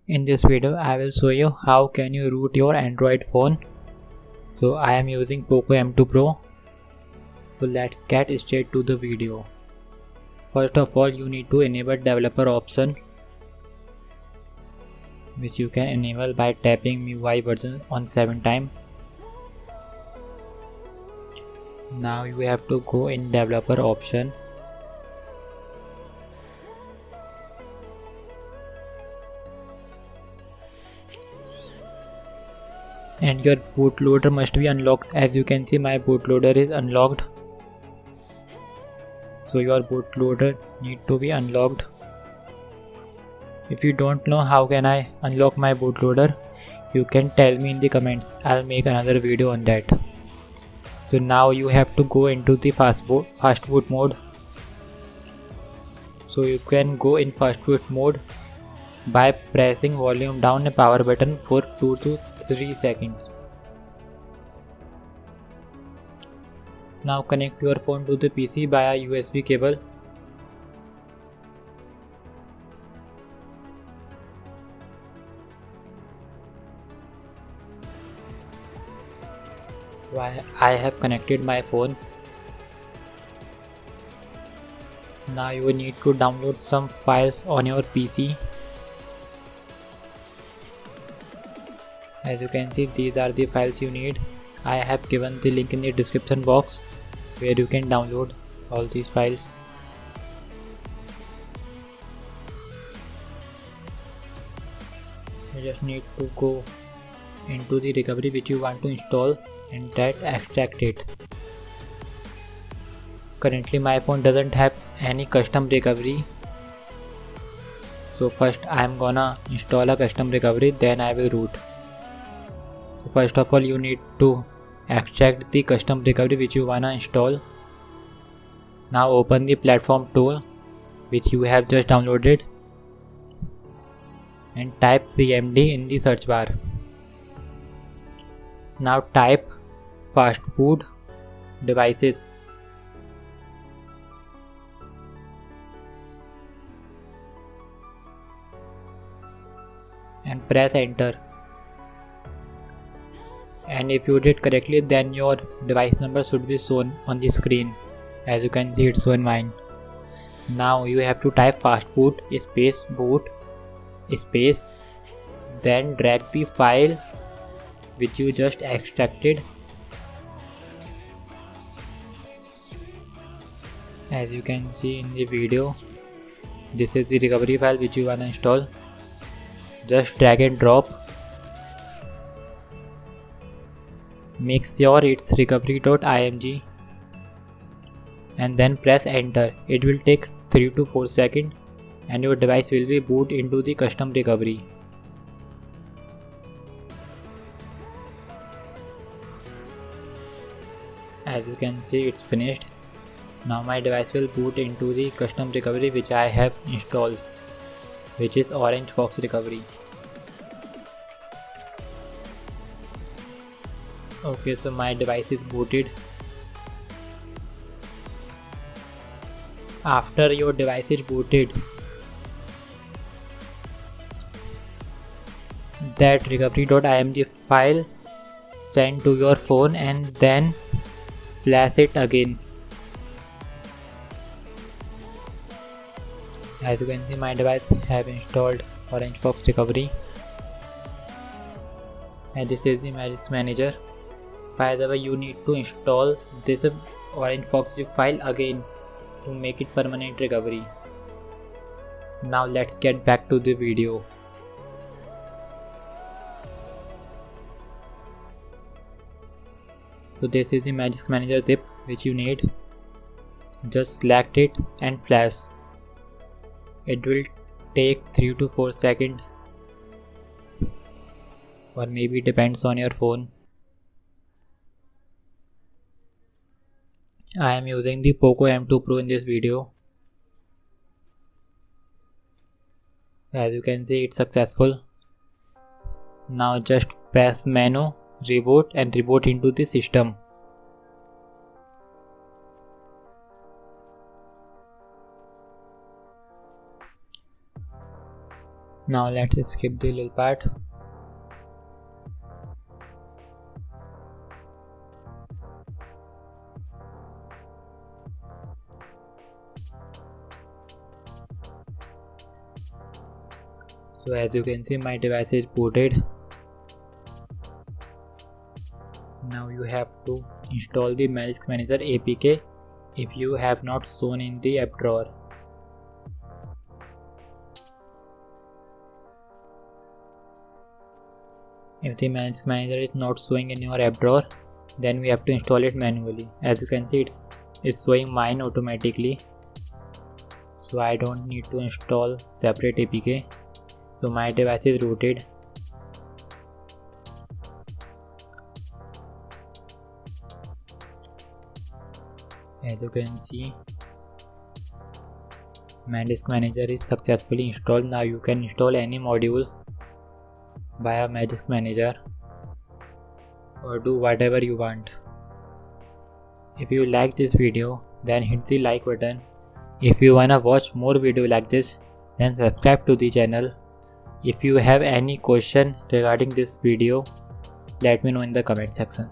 In this video I will show you how can you root your Android phone. So I am using Poco M2 Pro. So let's get straight to the video. First of all, you need to enable developer option, which you can enable by tapping MIUI version on 7 times. Now you have to go in developer option. And your bootloader must be unlocked. As you can see, my bootloader is unlocked. So your bootloader need to be unlocked. If you don't know how can I unlock my bootloader, you can tell me in the comments. I'll make another video on that. So now you have to go into the fast boot mode. So you can go in fast boot mode by pressing volume down and power button for 2 to 3 seconds. Now connect your phone to the PC via USB cable. I have connected my phone. Now you need to download some files on your PC. As you can see, these are the files you need. I have given the link in the description box where you can download all these files. You just need to go into the recovery which you want to install and that extract it. Currently my phone doesn't have any custom recovery. So first I am gonna install a custom recovery, then I will root. So first of all, you need to extract the custom recovery which you wanna install. Now open the platform tool which you have just downloaded and type cmd in the search bar. Now type fast boot devices. And press enter. And if you did correctly, then your device number should be shown on the screen. As you can see, it's shown mine. Now you have to type fastboot space boot space, then drag the file which you just extracted. As you can see in the video, this is the recovery file which you wanna install. Just drag and drop. Make sure it's recovery.img and then press enter. It will take 3 to 4 seconds and your device will be boot into the custom recovery. As you can see, it's finished. Now my device will boot into the custom recovery which I have installed, which is Orange Fox recovery. Okay, so my device is booted. After your device is booted, that recovery.img file send to your phone and then flash it again. As you can see, my device have installed Orange Fox recovery. And this is the magisk manager. By the way, you need to install this Orange Fox file again to make it permanent recovery. Now let's get back to the video. So this is the magisk manager zip which you need. Just select it and flash. It will take 3 to 4 seconds, or maybe depends on your phone. I am using the Poco M2 Pro in this video. As you can see, it's successful. Now just press menu, reboot and reboot into the system. Now let's skip the little part. So as you can see, my device is booted. Now you have to install the Magisk Manager APK if you have not shown in the app drawer. If the Magisk Manager is not showing in your app drawer, then we have to install it manually. As you can see, it's showing mine automatically, so I don't need to install separate APK. So my device is rooted. As you can see, Magisk Manager is successfully installed. Now you can install any module via Magisk Manager or do whatever you want. If you like this video, then hit the like button. If you wanna watch more videos like this, then subscribe to the channel. If you have any question regarding this video, let me know in the comment section.